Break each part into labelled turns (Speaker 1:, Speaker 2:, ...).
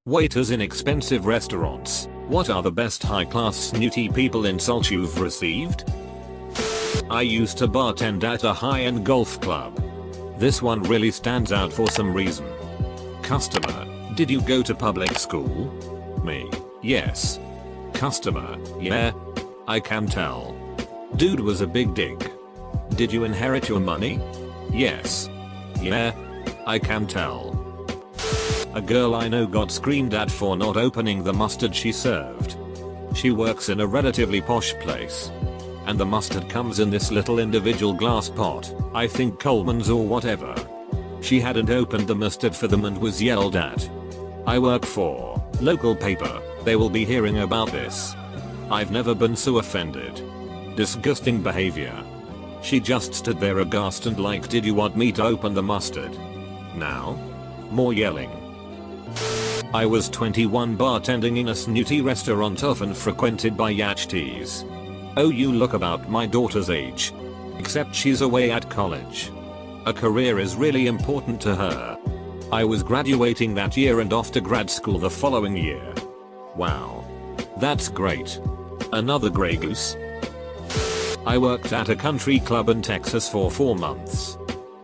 Speaker 1: Waiters in expensive restaurants. What are the best high-class snooty people insults you've received? I used to bartend at a high-end golf club. This one really stands out for some reason. Customer: did you go to public school? Me: yes. Customer: yeah. I can tell. Dude was a big dick. Did you inherit your money? Yes. Yeah. I can tell. A girl I know got screamed at for not opening the mustard she served. She works in a relatively posh place. And the mustard comes in this little individual glass pot, I think Coleman's or whatever. She hadn't opened the mustard for them and was yelled at. I work for local paper, they will be hearing about this. I've never been so offended. Disgusting behavior. She just stood there aghast and like, did you want me to open the mustard? Now? More yelling. I was 21 bartending in a snooty restaurant often frequented by yachties. Oh, you look about my daughter's age. Except she's away at college. A career is really important to her. I was graduating that year and off to grad school the following year. Wow. That's great. Another Grey Goose? I worked at a country club in Texas for 4 months.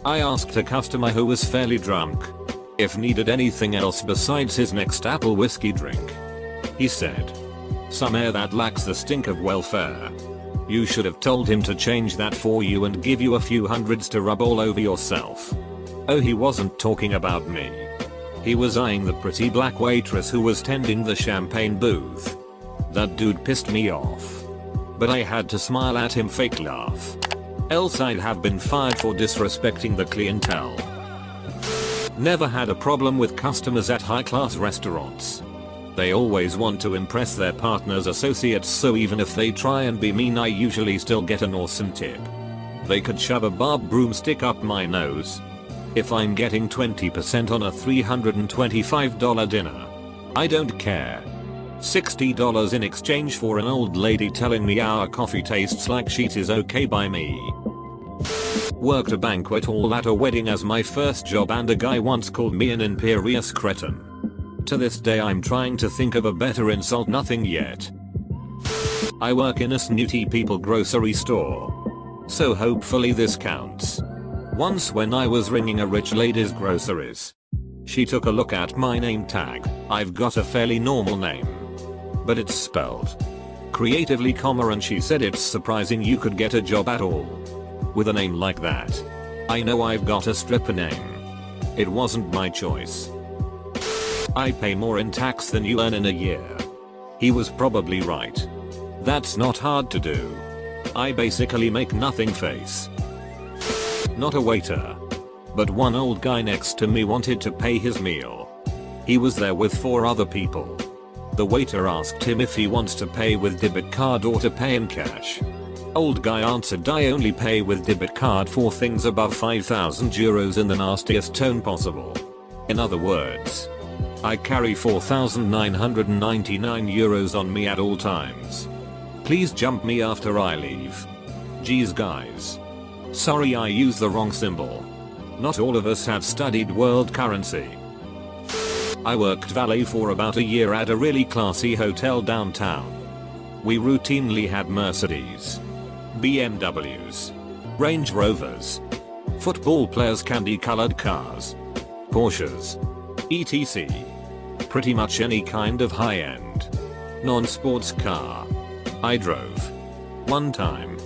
Speaker 1: I asked a customer who was fairly drunk if needed anything else besides his next apple whiskey drink. He said, "Some air that lacks the stink of welfare." You should have told him to change that for you and give you a few hundreds to rub all over yourself. Oh, he wasn't talking about me. He was eyeing the pretty black waitress who was tending the champagne booth. That dude pissed me off. But I had to smile at him, fake laugh. Else I'd have been fired for disrespecting the clientele. Never had a problem with customers at high-class restaurants. They always want to impress their partner's associates, so even if they try and be mean, I usually still get an awesome tip. They could shove a barb broomstick up my nose. If I'm getting 20% on a $325 dinner, I don't care. $60 in exchange for an old lady telling me our coffee tastes like sheet is okay by me. Worked a banquet hall at a wedding as my first job, and a guy once called me an imperious cretin. To this day I'm trying to think of a better insult, nothing yet. I work in a snooty people grocery store. So hopefully this counts. Once when I was ringing a rich lady's groceries, she took a look at my name tag. I've got a fairly normal name, but it's spelled creatively comma, and she said it's surprising you could get a job at all with a name like that. I know I've got a stripper name. It wasn't my choice. I pay more in tax than you earn in a year. He was probably right. That's not hard to do. I basically make nothing face. Not a waiter. But one old guy next to me wanted to pay his meal. He was there with 4 other people. The waiter asked him if he wants to pay with debit card or to pay in cash. Old guy answered, "I only pay with debit card for things above 5,000 euros in the nastiest tone possible. In other words, I carry 4,999 euros on me at all times. Please jump me after I leave. Geez guys. Sorry I used the wrong symbol. Not all of us have studied world currency." I worked valet for about a year at a really classy hotel downtown. We routinely had Mercedes, BMWs, Range Rovers, football players' candy-colored cars, Porsches, etc. Pretty much any kind of high-end non-sports car. I drove. One time,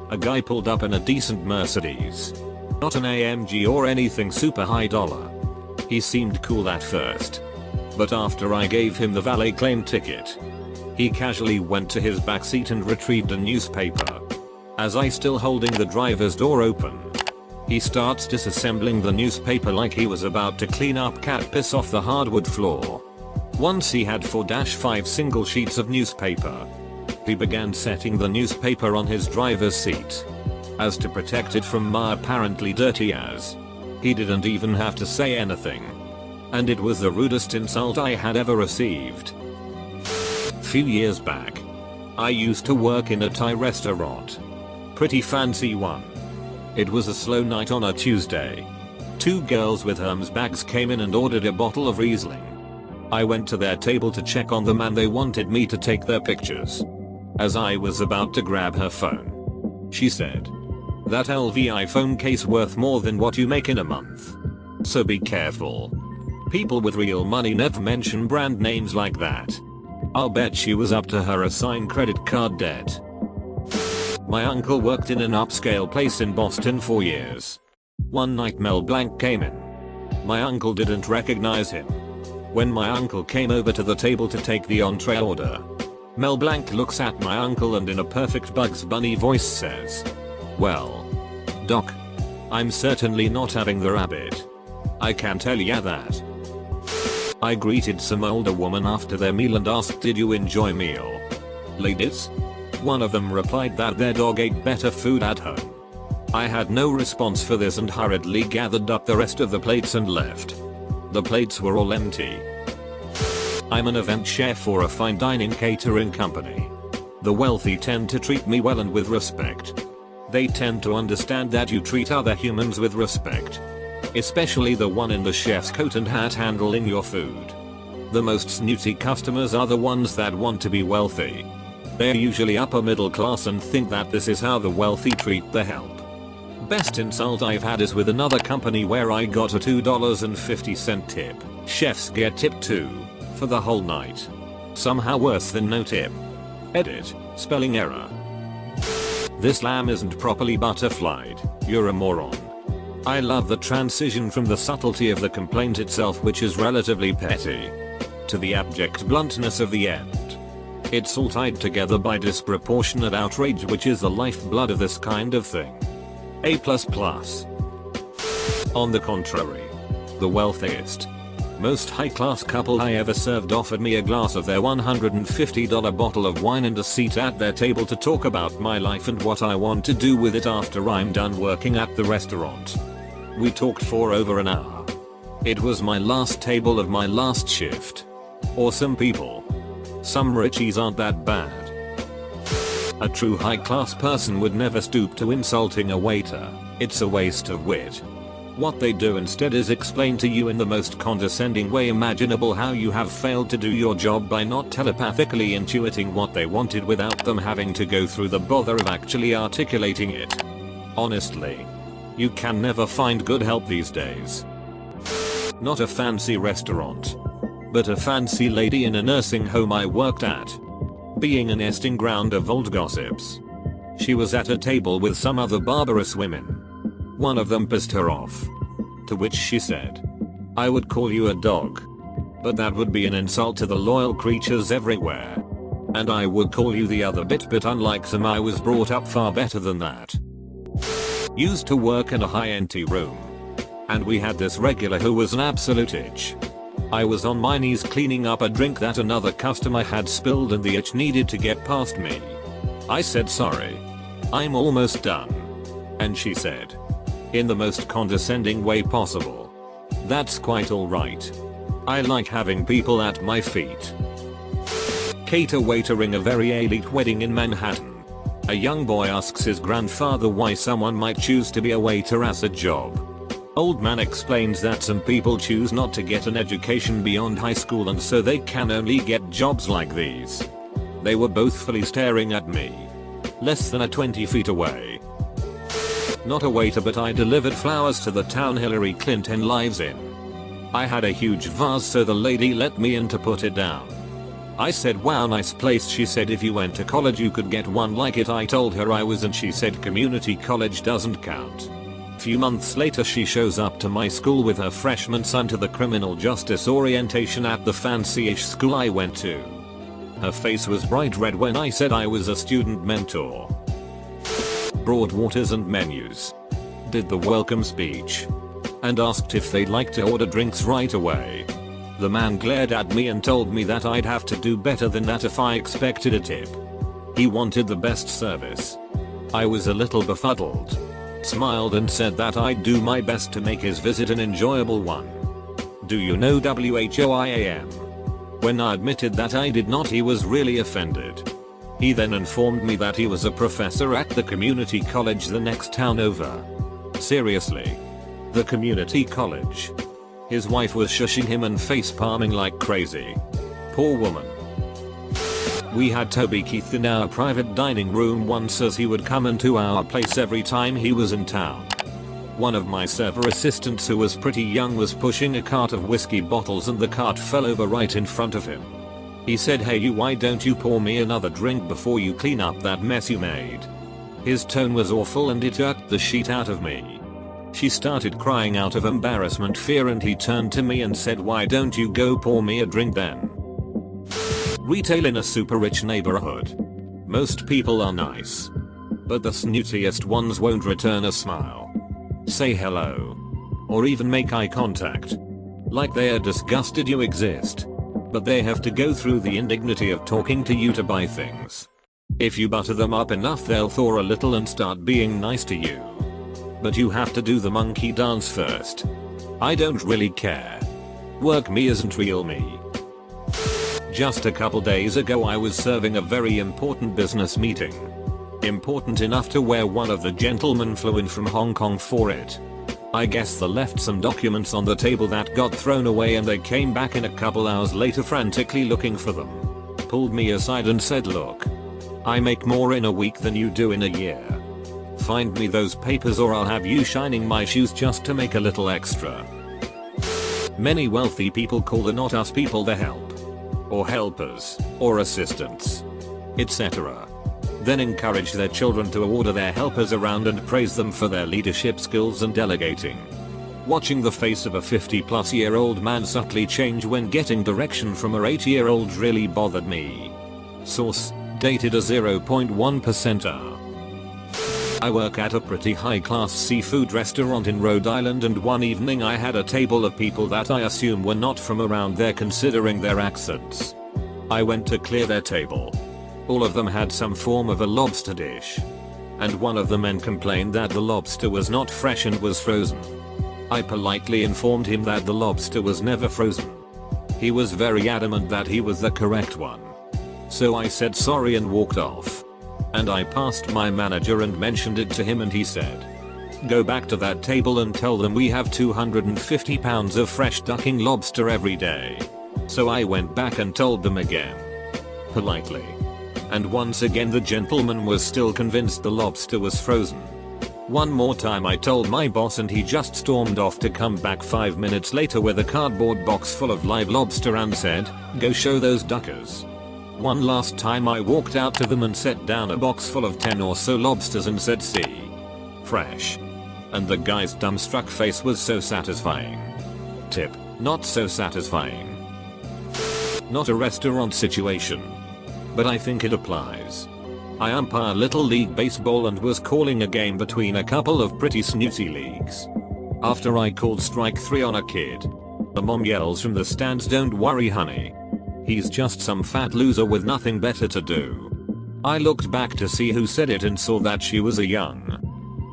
Speaker 1: a guy pulled up in a decent Mercedes. Not an AMG or anything super high dollar. He seemed cool at first. But after I gave him the valet claim ticket, he casually went to his backseat and retrieved a newspaper. As I still holding the driver's door open, he starts disassembling the newspaper like he was about to clean up cat piss off the hardwood floor. Once he had 4-5 single sheets of newspaper, he began setting the newspaper on his driver's seat, as to protect it from my apparently dirty ass. He didn't even have to say anything. And it was the rudest insult I had ever received. Few years back, I used to work in a Thai restaurant. Pretty fancy one. It was a slow night on a Tuesday. 2 girls with Hermes bags came in and ordered a bottle of Riesling. I went to their table to check on them and they wanted me to take their pictures. As I was about to grab her phone, she said, "That LV iPhone case worth more than what you make in a month. So be careful. People with real money never mention brand names like that." I'll bet she was up to her assigned credit card debt. My uncle worked in an upscale place in Boston for years. One night Mel Blanc came in. My uncle didn't recognize him. When my uncle came over to the table to take the entree order, Mel Blanc looks at my uncle and in a perfect Bugs Bunny voice says, "Well, Doc, I'm certainly not having the rabbit. I can tell ya that." I greeted some older woman after their meal and asked, "Did you enjoy meal, ladies?" One of them replied that their dog ate better food at home. I had no response for this and hurriedly gathered up the rest of the plates and left. The plates were all empty. I'm an event chef for a fine dining catering company. The wealthy tend to treat me well and with respect. They tend to understand that you treat other humans with respect. Especially the one in the chef's coat and hat handling your food. The most snooty customers are the ones that want to be wealthy. They're usually upper middle class and think that this is how the wealthy treat the help. Best insult I've had is with another company where I got a $2.50 tip. Chefs get tipped too, for the whole night. Somehow worse than no tip. Edit, spelling error. This lamb isn't properly butterflied, you're a moron. I love the transition from the subtlety of the complaint itself, which is relatively petty, to the abject bluntness of the end. It's all tied together by disproportionate outrage, which is the lifeblood of this kind of thing. A++. On the contrary, the wealthiest, most high-class couple I ever served offered me a glass of their $150 bottle of wine and a seat at their table to talk about my life and what I want to do with it after I'm done working at the restaurant. We talked for over an hour. It was my last table of my last shift. Awesome people. Some richies aren't that bad. A true high-class person would never stoop to insulting a waiter. It's a waste of wit. What they do instead is explain to you in the most condescending way imaginable how you have failed to do your job by not telepathically intuiting what they wanted without them having to go through the bother of actually articulating it. Honestly, you can never find good help these days. Not a fancy restaurant, but a fancy lady in a nursing home I worked at. Being a nesting ground of old gossips, she was at a table with some other barbarous women. One of them pissed her off. To which she said, "I would call you a dog, but that would be an insult to the loyal creatures everywhere. And I would call you the other bit, but unlike some I was brought up far better than that." Used to work in a high-end tea room, and we had this regular who was an absolute itch. I was on my knees cleaning up a drink that another customer had spilled and the itch needed to get past me. I said, "Sorry, I'm almost done." And she said, in the most condescending way possible, "That's quite alright. I like having people at my feet." Cater waitering a very elite wedding in Manhattan. A young boy asks his grandfather why someone might choose to be a waiter as a job. Old man explains that some people choose not to get an education beyond high school and so they can only get jobs like these. They were both fully staring at me, less than 20 feet away. Not a waiter, but I delivered flowers to the town Hillary Clinton lives in. I had a huge vase, so the lady let me in to put it down. I said, "Wow, nice place." She said, "If you went to college you could get one like it." I told her I was, and she said community college doesn't count. Few months later she shows up to my school with her freshman son to the criminal justice orientation at the fancy-ish school I went to. Her face was bright red when I said I was a student mentor. Brought waters and menus, did the welcome speech, and asked if they'd like to order drinks right away. The man glared at me and told me that I'd have to do better than that if I expected a tip. He wanted the best service. I was a little befuddled, smiled and said that I'd do my best to make his visit an enjoyable one. Do you know WHOIAM? When I admitted that I did not, he was really offended. He then informed me that he was a professor at the community college the next town over. Seriously? The community college? His wife was shushing him and face palming like crazy. Poor woman. We had Toby Keith in our private dining room once as he would come into our place every time he was in town. One of my server assistants who was pretty young was pushing a cart of whiskey bottles and the cart fell over right in front of him. He said, "Hey you, why don't you pour me another drink before you clean up that mess you made?" His tone was awful and it irked the shit out of me. She started crying out of embarrassment, fear, and he turned to me and said, "Why don't you go pour me a drink then?" Retail in a super rich neighborhood. Most people are nice, but the snootiest ones won't return a smile, say hello, or even make eye contact. Like they are disgusted you exist, but they have to go through the indignity of talking to you to buy things. If you butter them up enough they'll thaw a little and start being nice to you. But you have to do the monkey dance first. I don't really care. Work me isn't real me. Just a couple days ago I was serving a very important business meeting. Important enough to where one of the gentlemen flew in from Hong Kong for it. I guess they left some documents on the table that got thrown away and they came back in a couple hours later frantically looking for them. Pulled me aside and said, "Look, I make more in a week than you do in a year. Find me those papers or I'll have you shining my shoes just to make a little extra." Many wealthy people call the not us people their help, or helpers, or assistants, etc. Then encourage their children to order their helpers around and praise them for their leadership skills and delegating. Watching the face of a 50-plus-year-old man subtly change when getting direction from her 80-year-old really bothered me. Source: dated a 0.1%. I work at a pretty high-class seafood restaurant in Rhode Island, and one evening I had a table of people that I assume were not from around there considering their accents. I went to clear their table. All of them had some form of a lobster dish. And one of the men complained that the lobster was not fresh and was frozen. I politely informed him that the lobster was never frozen. He was very adamant that he was the correct one. So I said sorry and walked off. And I passed my manager and mentioned it to him and he said, "Go back to that table and tell them we have 250 pounds of fresh ducking lobster every day." So I went back and told them again. Politely. And once again the gentleman was still convinced the lobster was frozen. One more time I told my boss and he just stormed off to come back 5 minutes later with a cardboard box full of live lobster and said, "Go show those duckers." One last time I walked out to them and set down a box full of 10 or so lobsters and said, "See? Fresh." And the guy's dumbstruck face was so satisfying. Tip: not so satisfying. Not a restaurant situation, but I think it applies. I umpire Little League Baseball and was calling a game between a couple of pretty snooty leagues. After I called strike 3 on a kid, the mom yells from the stands, "Don't worry honey. He's just some fat loser with nothing better to do." I looked back to see who said it and saw that she was a young,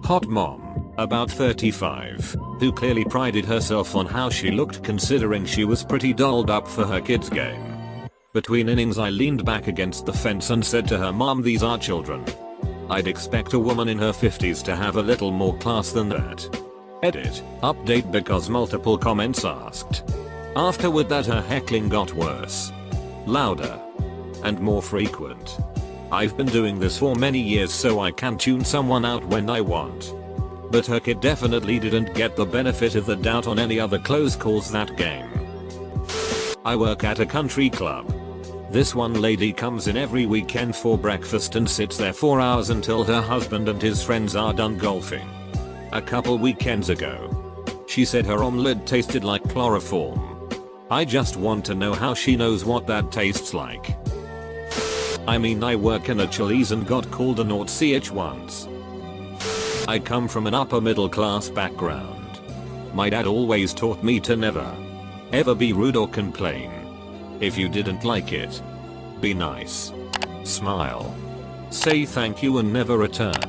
Speaker 1: hot mom, about 35, who clearly prided herself on how she looked considering she was pretty dolled up for her kid's game. Between innings I leaned back against the fence and said to her, "Mom, these are children. I'd expect a woman in her 50s to have a little more class than that." Edit, update because multiple comments asked. Afterward that her heckling got worse, louder, and more frequent. I've been doing this for many years so I can tune someone out when I want. But her kid definitely didn't get the benefit of the doubt on any other close calls that game. I work at a country club. This one lady comes in every weekend for breakfast and sits there for hours until her husband and his friends are done golfing. A couple weekends ago, she said her omelette tasted like chloroform. I just want to know how she knows what that tastes like. I mean, I work in a Chili's and got called a naught once. I come from an upper middle class background. My dad always taught me to never, ever be rude or complain. If you didn't like it, be nice. Smile. Say thank you and never return.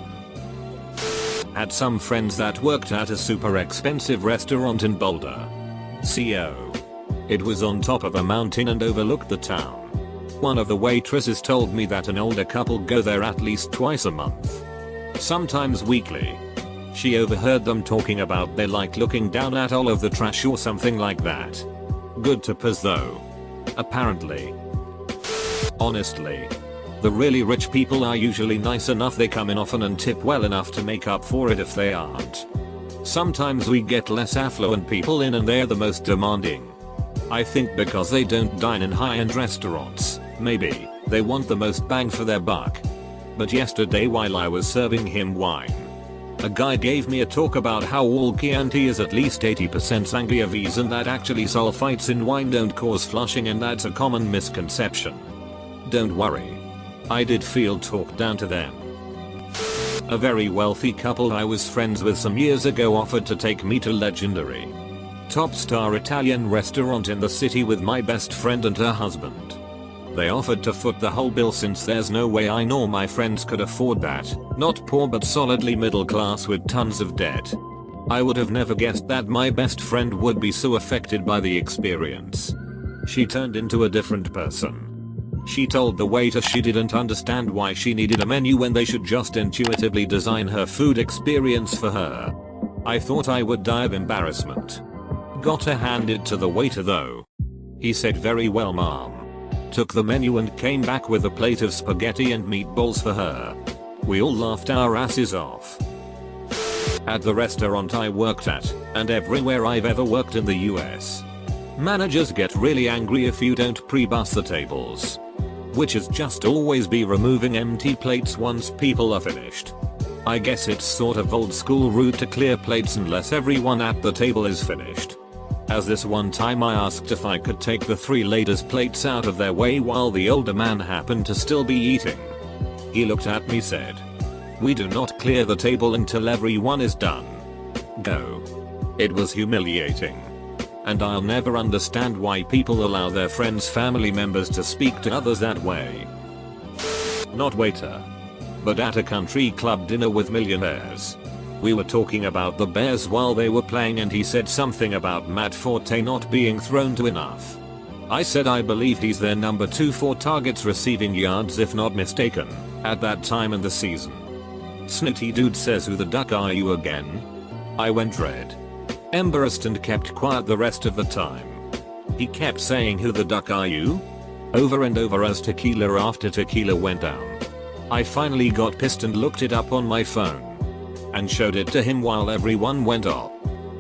Speaker 1: Had some friends that worked at a super expensive restaurant in Boulder, CO. It was on top of a mountain and overlooked the town. One of the waitresses told me that an older couple go there at least twice a month, sometimes weekly. She overheard them talking about they like looking down at all of the trash or something like that. Good tippers though. Apparently. Honestly. The really rich people are usually nice enough, they come in often and tip well enough to make up for it if they aren't. Sometimes we get less affluent people in and they're the most demanding. I think because they don't dine in high-end restaurants, maybe, they want the most bang for their buck. But yesterday while I was serving him wine, a guy gave me a talk about how all Chianti is at least 80% Sangiovese and that actually sulfites in wine don't cause flushing, and that's a common misconception. Don't worry. I did feel talked down to them. A very wealthy couple I was friends with some years ago offered to take me to legendary top star Italian restaurant in the city with my best friend and her husband. They offered to foot the whole bill since there's no way I nor my friends could afford that, not poor but solidly middle class with tons of debt. I would have never guessed that my best friend would be so affected by the experience. She turned into a different person. She told the waiter she didn't understand why she needed a menu when they should just intuitively design her food experience for her. I thought I would die of embarrassment. Got to hand it to the waiter though. He said very well ma'am. Took the menu and came back with a plate of spaghetti and meatballs for her. We all laughed our asses off. At the restaurant I worked at, and everywhere I've ever worked in the US, managers get really angry if you don't pre-bus the tables. Which is just always be removing empty plates once people are finished. I guess it's sort of old school rude to clear plates unless everyone at the table is finished. As this one time I asked if I could take the 3 ladies' plates out of their way while the older man happened to still be eating. He looked at me said, "We do not clear the table until everyone is done. Go." It was humiliating. And I'll never understand why people allow their friends' family members to speak to others that way. Not waiter. But at a country club dinner with millionaires. We were talking about the Bears while they were playing and he said something about Matt Forte not being thrown to enough. I said I believed he's their number 2 for targets receiving yards if not mistaken, at that time in the season. Snooty dude says who the duck are you again? I went red. Embarrassed and kept quiet the rest of the time. He kept saying who the duck are you? Over and over as tequila after tequila went down. I finally got pissed and looked it up on my phone. And showed it to him while everyone went off.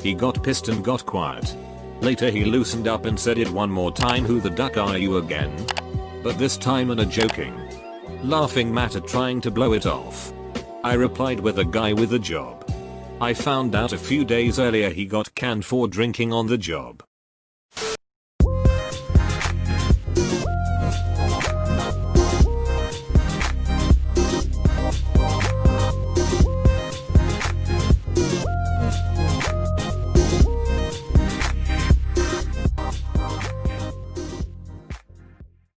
Speaker 1: He got pissed and got quiet. Later he loosened up and said it one more time who the duck are you again? But this time in a joking, laughing manner trying to blow it off. I replied with a guy with a job. I found out a few days earlier he got canned for drinking on the job.